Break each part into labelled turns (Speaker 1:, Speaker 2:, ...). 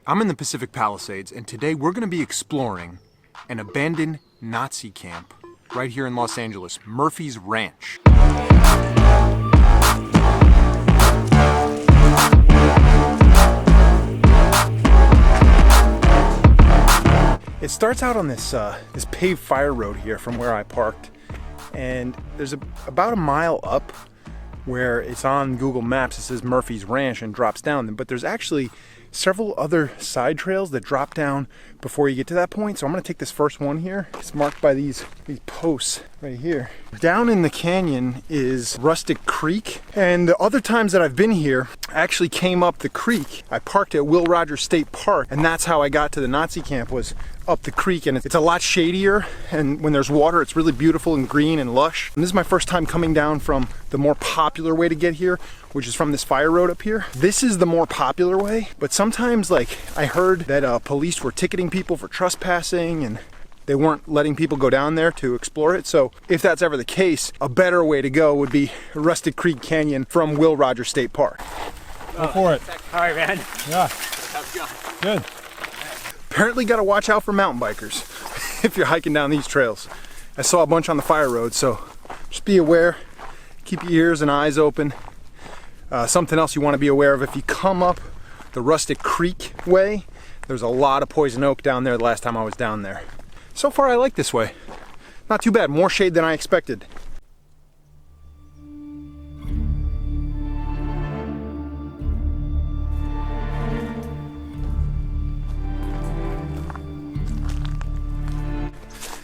Speaker 1: I'm in the Pacific Palisades, and today we're going to be exploring an abandoned Nazi camp right here in Los Angeles, Murphy's Ranch. It starts out on this paved fire road here from where I parked, and there's about a mile up where it's on Google Maps. It says Murphy's Ranch and drops down, but there's actually several other side trails that drop down before you get to that point. So I'm gonna take this first one here. It's marked by these posts right here. Down in the canyon is Rustic Creek, and the other times that I've been here, I actually came up the creek. I parked at Will Rogers State Park, and that's how I got to the Nazi camp, was up the creek, and it's a lot shadier, and when there's water it's really beautiful and green and lush. And this is my first time coming down from the more popular way to get here, which is from this fire road up here. This is the more popular way, but sometimes, like, I heard that police were ticketing people for trespassing and they weren't letting people go down there to explore it. So if that's ever the case, a better way to go would be Rustic Creek Canyon from Will Rogers State Park. Go for it.
Speaker 2: All right, man.
Speaker 1: Yeah.
Speaker 2: How's it going?
Speaker 1: Good. Apparently got to watch out for mountain bikers if you're hiking down these trails. I saw a bunch on the fire road, so just be aware. Keep your ears and eyes open. Something else you want to be aware of: if you come up the Rustic Creek way, there's a lot of poison oak down there the last time I was down there. So far I like this way. Not too bad, more shade than I expected.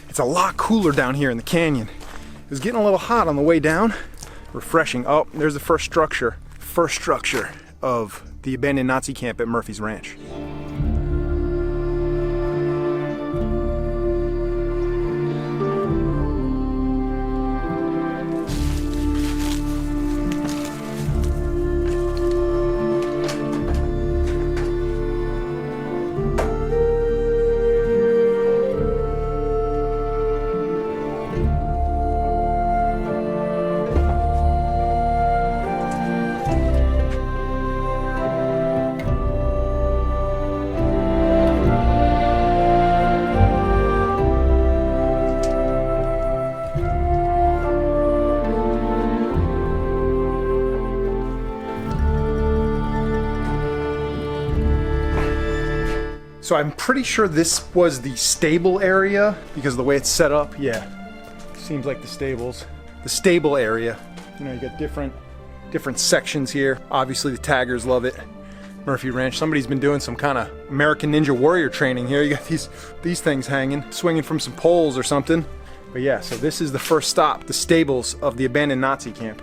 Speaker 1: It's a lot cooler down here in the canyon. It was getting a little hot on the way down. Refreshing. Oh, there's the first structure of the abandoned Nazi camp at Murphy's Ranch. So I'm pretty sure this was the stable area because of the way it's set up. Yeah, seems like the stables. The stable area. You know, you got different sections here. Obviously the taggers love it. Murphy Ranch. Somebody's been doing some kind of American Ninja Warrior training here. You got these things hanging, swinging from some poles or something. But yeah, so this is the first stop, the stables of the abandoned Nazi camp.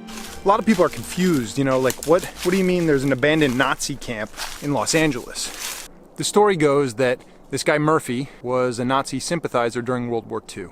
Speaker 1: A lot of people are confused, you know, like what do you mean there's an abandoned Nazi camp in Los Angeles? The story goes that this guy Murphy was a Nazi sympathizer during World War II.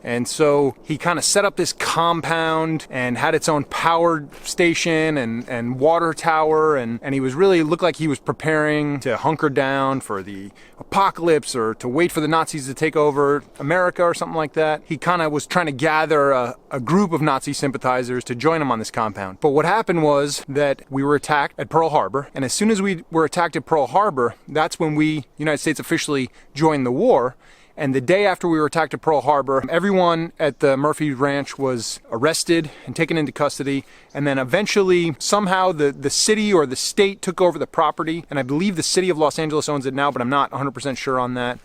Speaker 1: And so he kind of set up this compound and had its own power station and water tower, and he was really looked like he was preparing to hunker down for the apocalypse or to wait for the Nazis to take over America or something like that. He kind of was trying to gather a group of Nazi sympathizers to join him on this compound. But what happened was that we were attacked at Pearl Harbor, and as soon as we were attacked at Pearl Harbor, that's when we, United States, officially joined the war. And the day after we were attacked at Pearl Harbor, everyone at the Murphy Ranch was arrested and taken into custody. And then eventually, somehow, the city or the state took over the property. And I believe the city of Los Angeles owns it now, but I'm not 100% sure on that.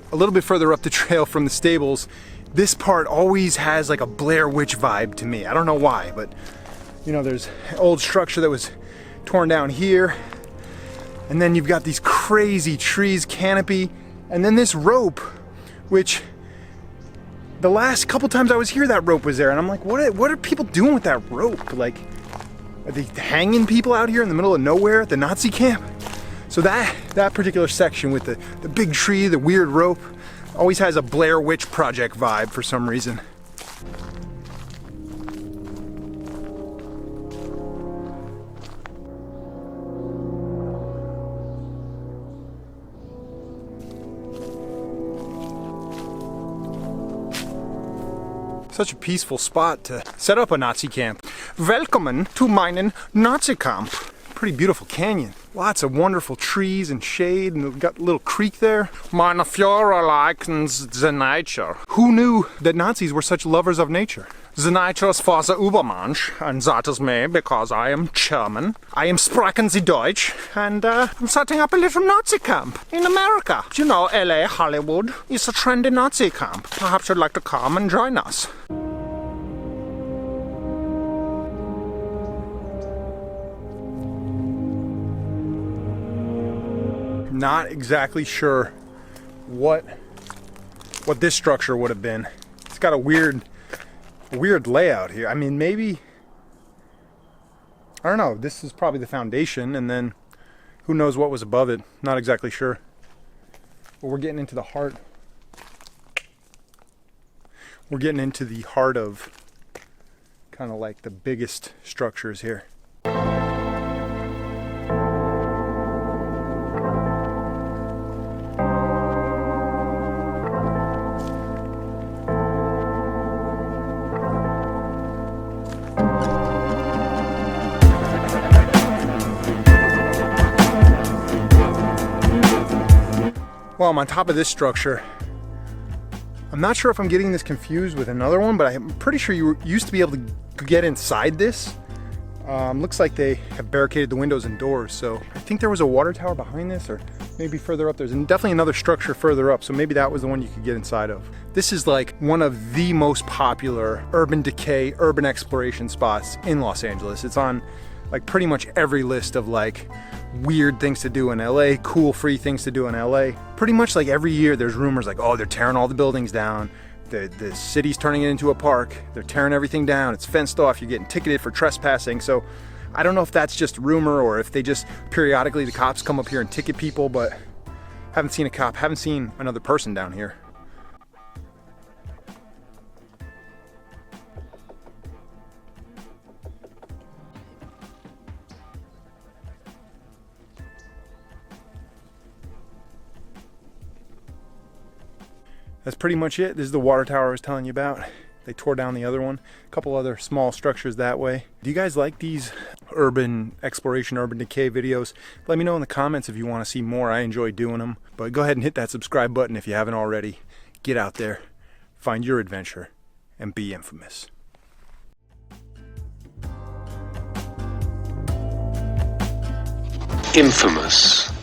Speaker 1: A little bit further up the trail from the stables, this part always has like a Blair Witch vibe to me. I don't know why, but you know, there's an old structure that was torn down here, and then you've got these crazy trees, canopy, and then this rope, which the last couple times I was here, that rope was there, and I'm like, what are people doing with that rope? Like, are they hanging people out here in the middle of nowhere at the Nazi camp? So that particular section with the big tree, the weird rope, always has a Blair Witch Project vibe for some reason. Such a peaceful spot to set up a Nazi camp. Welcome to meinen Nazi camp. Pretty beautiful canyon. Lots of wonderful trees and shade, and we've got a little creek there. Meine Führer likens the nature. Who knew that Nazis were such lovers of nature? The nature's for the Übermensch, and that is me because I am German. I am sprechen the Deutsch, and I'm setting up a little Nazi camp in America. You know, LA, Hollywood is a trendy Nazi camp. Perhaps you'd like to come and join us. Not exactly sure what this structure would have been. It's got a weird layout here. I mean, maybe, I don't know, this is probably the foundation, and then who knows what was above it. Not exactly sure. But we're getting into the heart. We're getting into the heart of kind of like the biggest structures here. Well, I'm on top of this structure. I'm not sure if I'm getting this confused with another one, but I'm pretty sure you used to be able to get inside this. Looks like they have barricaded the windows and doors, so I think there was a water tower behind this, or maybe further up. There's definitely another structure further up, so maybe that was the one you could get inside of. This is like one of the most popular urban decay, urban exploration spots in Los Angeles. It's on like pretty much every list of like weird things to do in LA, cool free things to do in LA. Pretty much like every year there's rumors like, oh, they're tearing all the buildings down. The city's turning it into a park. They're tearing everything down. It's fenced off. You're getting ticketed for trespassing. So I don't know if that's just rumor or if they just periodically the cops come up here and ticket people, but haven't seen a cop, haven't seen another person down here. That's pretty much it. This is the water tower I was telling you about. They tore down the other one. A couple other small structures that way. Do you guys like these urban exploration, urban decay videos? Let me know in the comments if you want to see more. I enjoy doing them. But go ahead and hit that subscribe button if you haven't already. Get out there, find your adventure, and be infamous.
Speaker 2: Infamous.